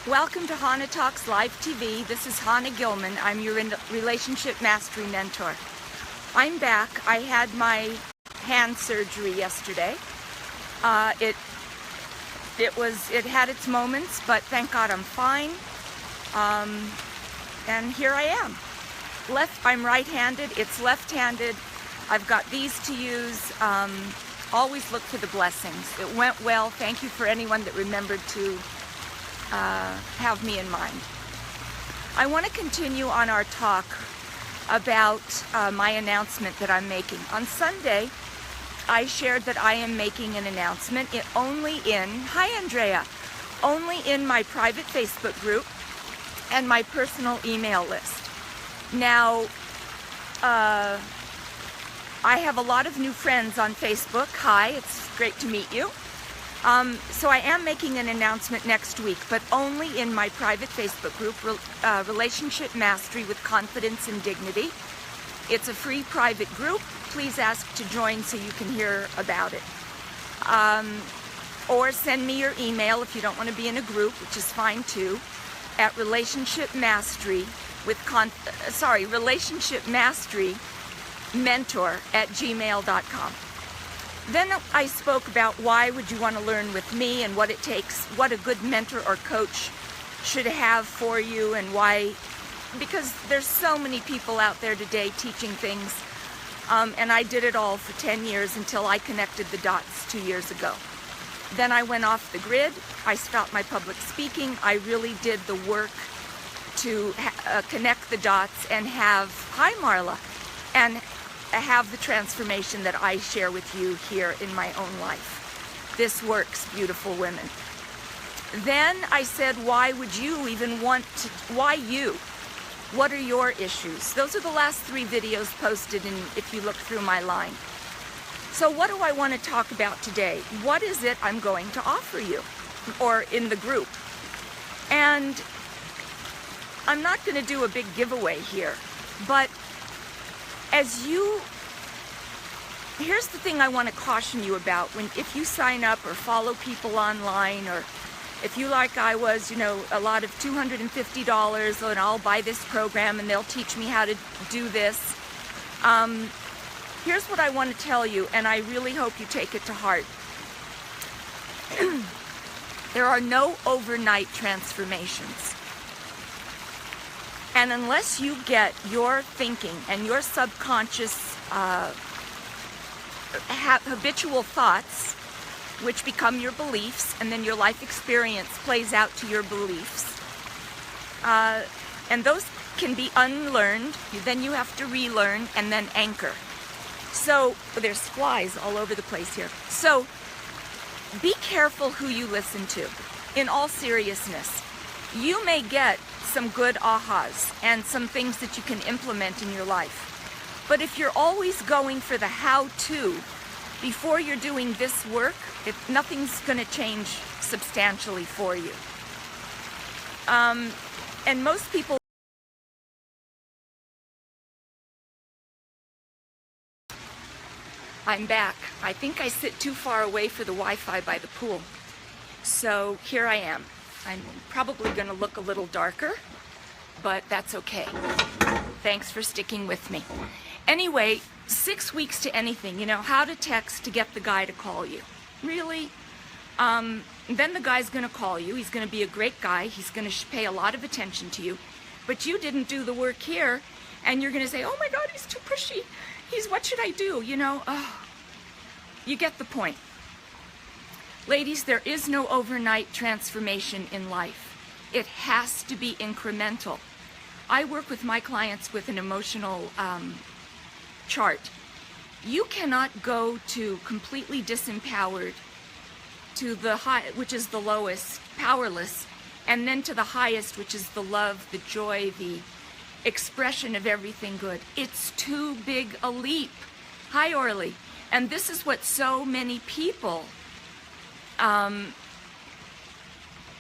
Welcome to Chana Talks Live TV. This is Chana Gilman. I'm your relationship mastery mentor. I'm back. I had my hand surgery yesterday. It had its moments, but thank God I'm fine. And here I am. I'm right-handed. It's left-handed. I've got these to use. Always look for the blessings. It went well. Thank you for anyone that remembered to have me in mind. I want to continue on our talk about my announcement that I'm making. On Sunday, I shared that I am making an announcement only in my private Facebook group and my personal email list. Now, I have a lot of new friends on Facebook. Hi, it's great to meet you. So I am making an announcement next week, but only in my private Facebook group, Relationship Mastery with Confidence and Dignity. It's a free private group. Please ask to join so you can hear about it. Or send me your email if you don't want to be in a group, which is fine too, at relationshipmasterymentor@gmail.com. Then I spoke about why would you want to learn with me and what it takes, what a good mentor or coach should have for you, and why, because there's so many people out there today teaching things, and I did it all for 10 years until I connected the dots 2 years ago. Then I went off the grid. I stopped my public speaking. I really did the work to connect the dots and have the transformation that I share with you here in my own life. This works, beautiful women. Then I said, why would you even why you? What are your issues? Those are the last 3 videos posted if you look through my line. So what do I want to talk about today? What is it I'm going to offer you, or in the group? And I'm not going to do a big giveaway here, but here's the thing I want to caution you about. If you sign up or follow people online, or if you, like I was, a lot of $250 and I'll buy this program and they'll teach me how to do this. Here's what I want to tell you, and I really hope you take it to heart. There are no overnight transformations. And unless you get your thinking and your subconscious habitual thoughts, which become your beliefs, and then your life experience plays out to your beliefs, and those can be unlearned, then you have to relearn and then anchor. So there's flies all over the place here. So be careful who you listen to. In all seriousness, you may get some good ahas and some things that you can implement in your life. But if you're always going for the how-to before you're doing this work, nothing's going to change substantially for you. And most people... I'm back. I think I sit too far away for the Wi-Fi by the pool. So here I am. I'm probably going to look a little darker, but that's okay. Thanks for sticking with me. Anyway, 6 weeks to anything. How to text to get the guy to call you. Really? Then the guy's going to call you. He's going to be a great guy. He's going to pay a lot of attention to you. But you didn't do the work here, and you're going to say, oh my God, he's too pushy. What should I do? You get the point. Ladies, there is no overnight transformation in life. It has to be incremental. I work with my clients with an emotional chart. You cannot go to completely disempowered, to the high, which is the lowest, powerless, and then to the highest, which is the love, the joy, the expression of everything good. It's too big a leap. Hi, Orly. And this is what so many people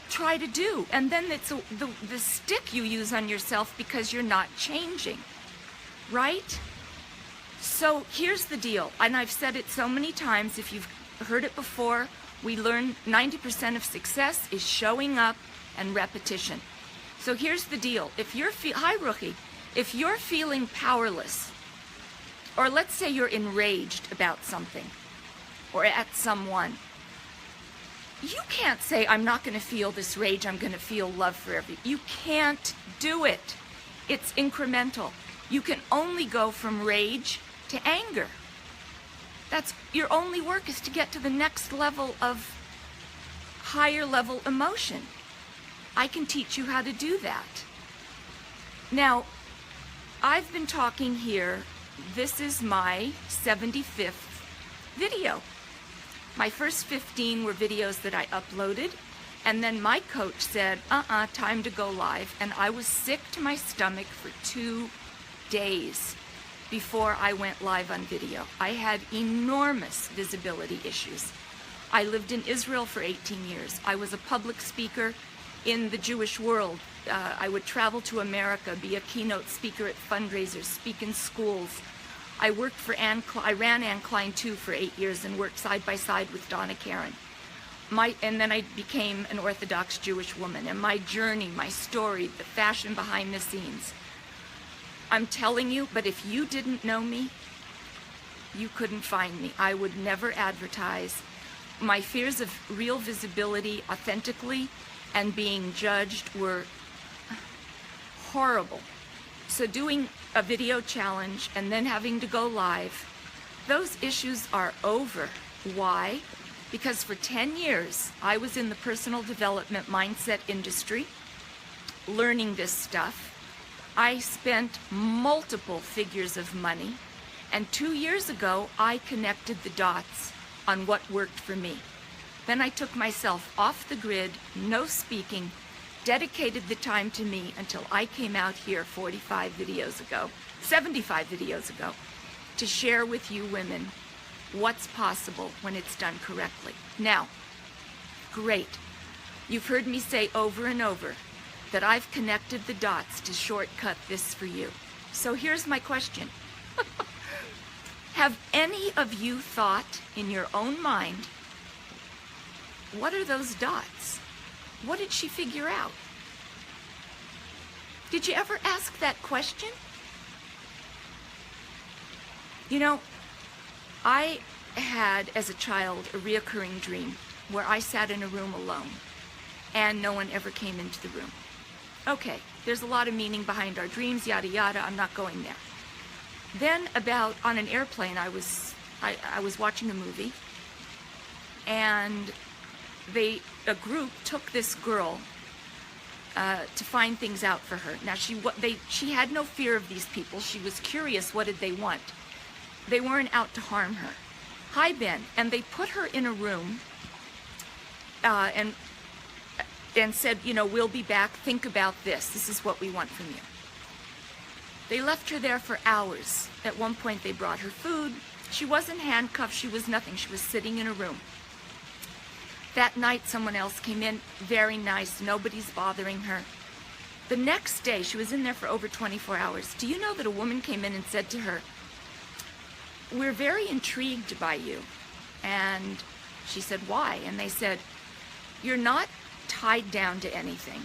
try to do. And then it's the stick you use on yourself because you're not changing, right? So here's the deal, and I've said it so many times, if you've heard it before, we learn 90% of success is showing up and repetition. So here's the deal. If you're Hi, Rookie. If you're feeling powerless, or let's say you're enraged about something or at someone, you can't say, I'm not going to feel this rage, I'm going to feel love for everyone. You can't do it. It's incremental. You can only go from rage to anger. That's your only work, is to get to the next level of higher level emotion. I can teach you how to do that. Now, I've been talking here. This is my 75th video. My first 15 were videos that I uploaded, and then my coach said, time to go live. And I was sick to my stomach for 2 days before I went live on video. I had enormous visibility issues. I lived in Israel for 18 years. I was a public speaker in the Jewish world. I would travel to America, be a keynote speaker at fundraisers, speak in schools. I ran Anne Klein too for 8 years and worked side by side with Donna Karan. And then I became an Orthodox Jewish woman. And my journey, my story, the fashion behind the scenes. I'm telling you, but if you didn't know me, you couldn't find me. I would never advertise. My fears of real visibility authentically and being judged were horrible. So doing a video challenge and then having to go live, those issues are over. Why? Because for 10 years, I was in the personal development mindset industry, learning this stuff. I spent multiple figures of money, and 2 years ago, I connected the dots on what worked for me. Then I took myself off the grid, no speaking, dedicated the time to me until I came out here 75 videos ago, to share with you women what's possible when it's done correctly. Now, great. You've heard me say over and over that I've connected the dots to shortcut this for you. So here's my question. Have any of you thought in your own mind, what are those dots? What did she figure out? Did you ever ask that question? You know, I had, as a child, a reoccurring dream where I sat in a room alone and no one ever came into the room. Okay, there's a lot of meaning behind our dreams, yada yada, I'm not going there. Then on an airplane, I was watching a movie, and a group took this girl to find things out for her. Now she had no fear of these people. She was curious, what did they want? They weren't out to harm her. Hi, Ben. And they put her in a room and said, we'll be back. Think about this. This is what we want from you. They left her there for hours. At one point, they brought her food. She wasn't handcuffed. She was nothing. She was sitting in a room. That night, someone else came in. Very nice. Nobody's bothering her. The next day, she was in there for over 24 hours. Do you know that a woman came in and said to her, we're very intrigued by you. And she said, why? And they said, you're not tied down to anything.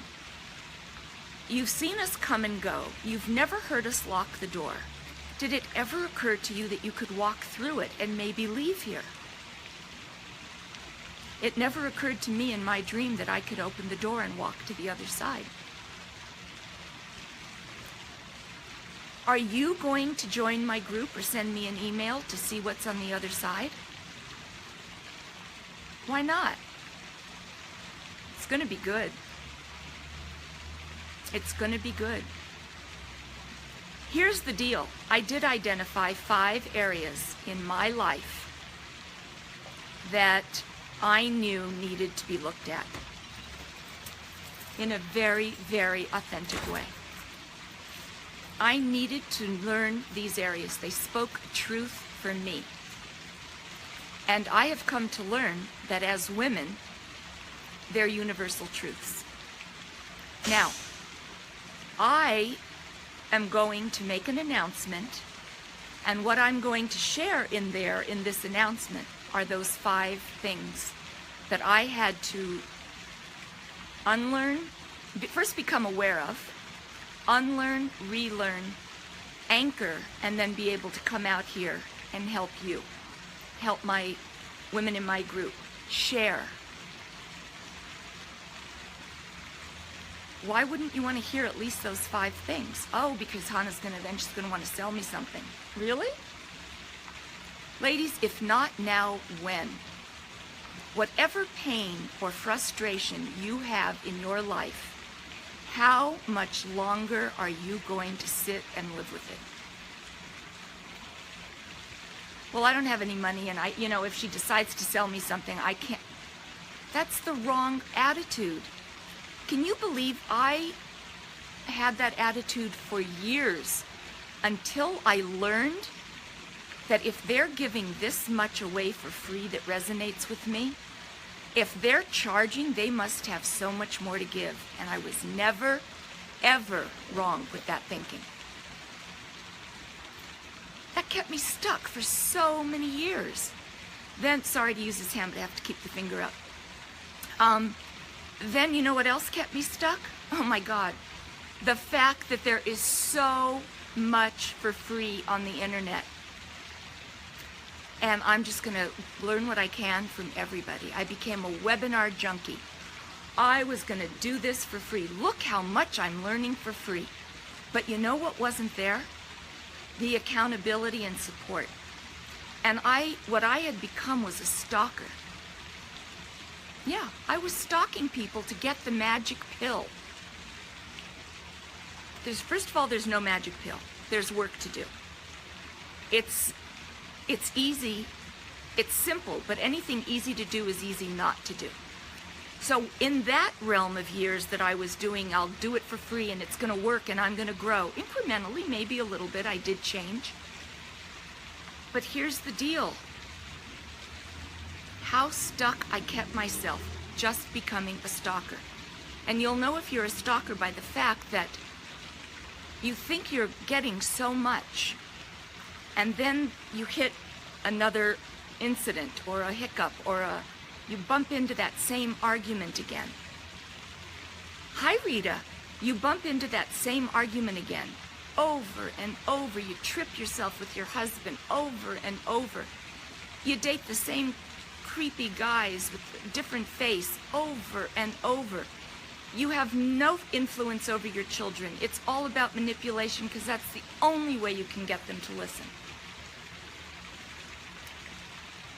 You've seen us come and go. You've never heard us lock the door. Did it ever occur to you that you could walk through it and maybe leave here? It never occurred to me in my dream that I could open the door and walk to the other side. Are you going to join my group or send me an email to see what's on the other side? Why not? It's going to be good. It's going to be good. Here's the deal. I did identify 5 areas in my life that I knew needed to be looked at in a very, very authentic way. I needed to learn these areas. They spoke truth for me. And I have come to learn that as women, they're universal truths. Now, I am going to make an announcement, and what I'm going to share in this announcement are those 5 things that I had to unlearn first become aware of, unlearn, relearn, anchor, and then be able to come out here and help you, help my women in my group, share. Why wouldn't you want to hear at least those 5 things? Oh, because Hannah's then she's going to want to sell me something. Really? Ladies, if not now, when? Whatever pain or frustration you have in your life, how much longer are you going to sit and live with it? Well, I don't have any money, and if she decides to sell me something, I can't. That's the wrong attitude. Can you believe I had that attitude for years until I learned that if they're giving this much away for free that resonates with me, if they're charging, they must have so much more to give. And I was never, ever wrong with that thinking. That kept me stuck for so many years. Then, sorry to use this hand, but I have to keep the finger up. Then you know what else kept me stuck? Oh my God. The fact that there is so much for free on the internet. And I'm just going to learn what I can from everybody. I became a webinar junkie. I was going to do this for free. Look how much I'm learning for free. But you know what wasn't there? The accountability and support. And what I had become was a stalker. Yeah, I was stalking people to get the magic pill. First of all, there's no magic pill. There's work to do. It's easy, it's simple, but anything easy to do is easy not to do. So in that realm of years that I was doing, I'll do it for free and it's going to work and I'm going to grow. Incrementally, maybe a little bit, I did change. But here's the deal. How stuck I kept myself just becoming a stalker. And you'll know if you're a stalker by the fact that you think you're getting so much, and then you hit another incident or a hiccup or you bump into that same argument again. Hi, Rita. You bump into that same argument again. Over and over. You trip yourself with your husband over and over. You date the same creepy guys with a different face over and over. You have no influence over your children. It's all about manipulation because that's the only way you can get them to listen.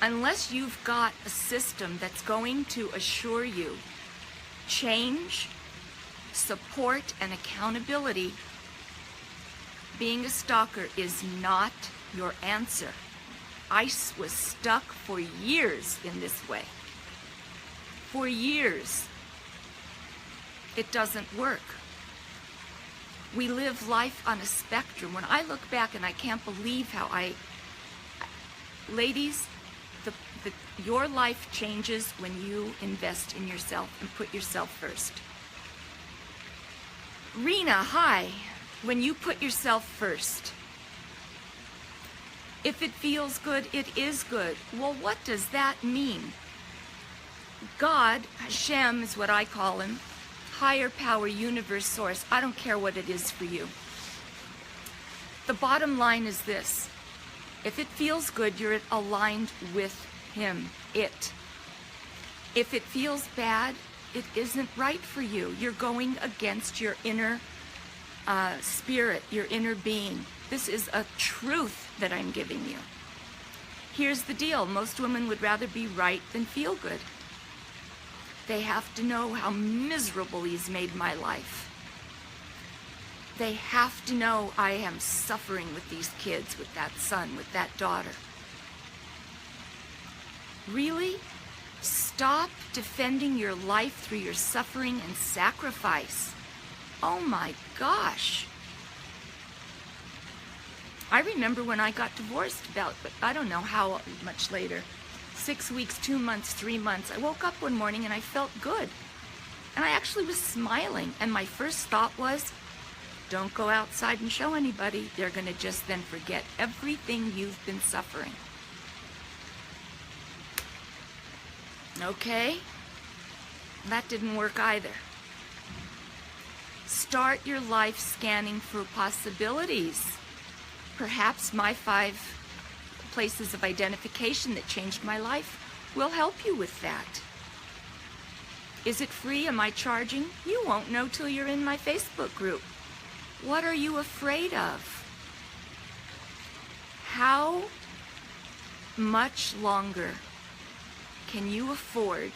Unless you've got a system that's going to assure you change, support, and accountability, being a stalker is not your answer. I was stuck for years in this way. For years. It doesn't work. We live life on a spectrum. When I look back, and I can't believe how ladies, your life changes when you invest in yourself and put yourself first. Rena, hi. When you put yourself first. If it feels good, it is good. Well, what does that mean? God, Hashem is what I call him, higher power, universe, source. I don't care what it is for you. The bottom line is this. If it feels good, you're aligned with him, it. If it feels bad, it isn't right for you. You're going against your inner spirit, your inner being. This is a truth that I'm giving you. Here's the deal. Most women would rather be right than feel good. They have to know how miserable he's made my life. They have to know I am suffering with these kids, with that son, with that daughter. Really? Stop defending your life through your suffering and sacrifice. Oh my gosh. I remember when I got divorced but I don't know how much later. 6 weeks, 2 months, 3 months. I woke up one morning and I felt good. And I actually was smiling. And my first thought was, don't go outside and show anybody. They're going to just then forget everything you've been suffering. Okay? That didn't work either. Start your life scanning for possibilities. Perhaps my 5 places of identification that changed my life will help you with that. Is it free? Am I charging? You won't know till you're in my Facebook group. What are you afraid of? How much longer can you afford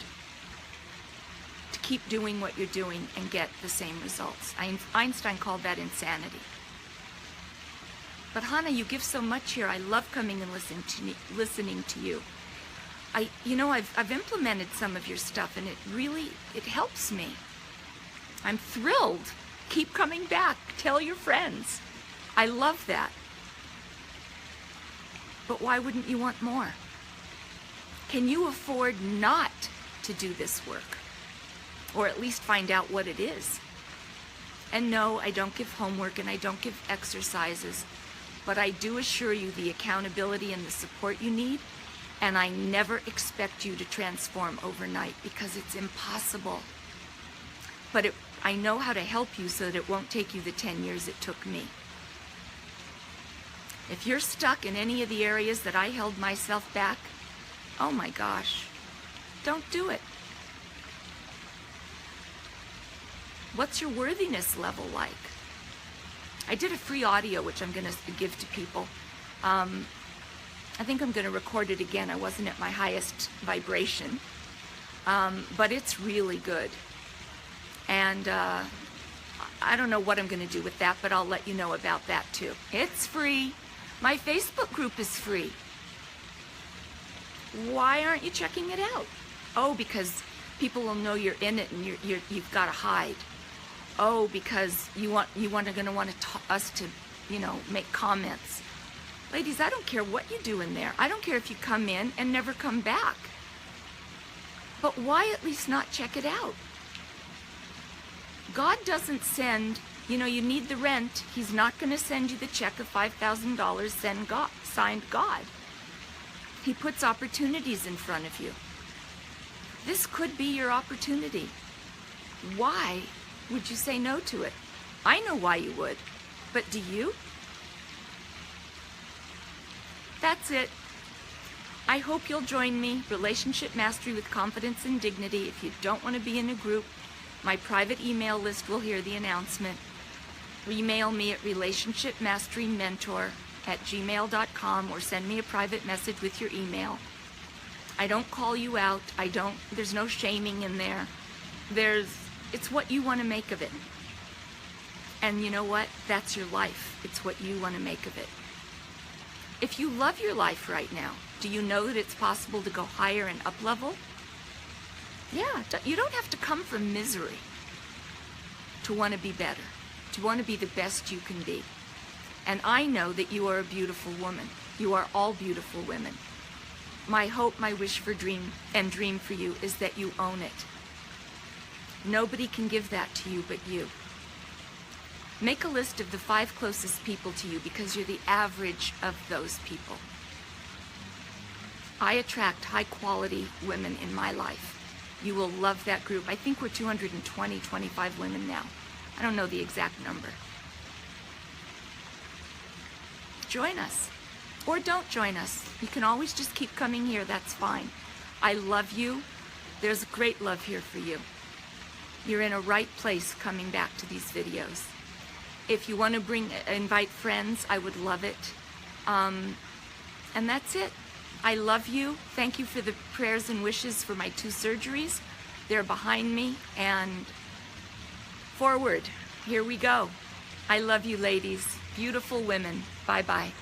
to keep doing what you're doing and get the same results? Einstein called that insanity. But Chana, you give so much here. I love coming and listening to you. I've implemented some of your stuff, and it helps me. I'm thrilled. Keep coming back. Tell your friends. I love that. But why wouldn't you want more? Can you afford not to do this work? Or at least find out what it is? And no, I don't give homework and I don't give exercises, but I do assure you the accountability and the support you need, and I never expect you to transform overnight because it's impossible. But I know how to help you so that it won't take you the 10 years it took me. If you're stuck in any of the areas that I held myself back, oh my gosh, don't do it. What's your worthiness level like? I did a free audio, which I'm going to give to people. I think I'm going to record it again. I wasn't at my highest vibration, but it's really good. And I don't know what I'm going to do with that, but I'll let you know about that too. It's free. My Facebook group is free. Why aren't you checking it out? Oh, because people will know you're in it and you've got to hide. Oh, because you're going to want us to, make comments. Ladies, I don't care what you do in there. I don't care if you come in and never come back. But why at least not check it out? God doesn't send, you need the rent. He's not going to send you the check of $5,000 signed God. He puts opportunities in front of you. This could be your opportunity. Why would you say no to it? I know why you would, but do you? That's it. I hope you'll join me, Relationship Mastery with Confidence and Dignity. If you don't want to be in a group, my private email list will hear the announcement. Email me at relationshipmasterymentor@gmail.com or send me a private message with your email. I don't call you out. There's no shaming in there. It's what you want to make of it. And you know what? That's your life. It's what you want to make of it. If you love your life right now, do you know that it's possible to go higher and up level? Yeah, you don't have to come from misery to want to be better, to want to be the best you can be. And I know that you are a beautiful woman. You are all beautiful women. My hope, my wish for dream for you is that you own it. Nobody can give that to you but you. Make a list of the 5 closest people to you because you're the average of those people. I attract high quality women in my life. You will love that group. I think we're 25 women now. I don't know the exact number. Join us. Or don't join us. You can always just keep coming here. That's fine. I love you. There's great love here for you. You're in a right place coming back to these videos. If you want to invite friends, I would love it. And that's it. I love you. Thank you for the prayers and wishes for my 2 surgeries. They're behind me, and forward. Here we go. I love you, ladies. Beautiful women. Bye-bye.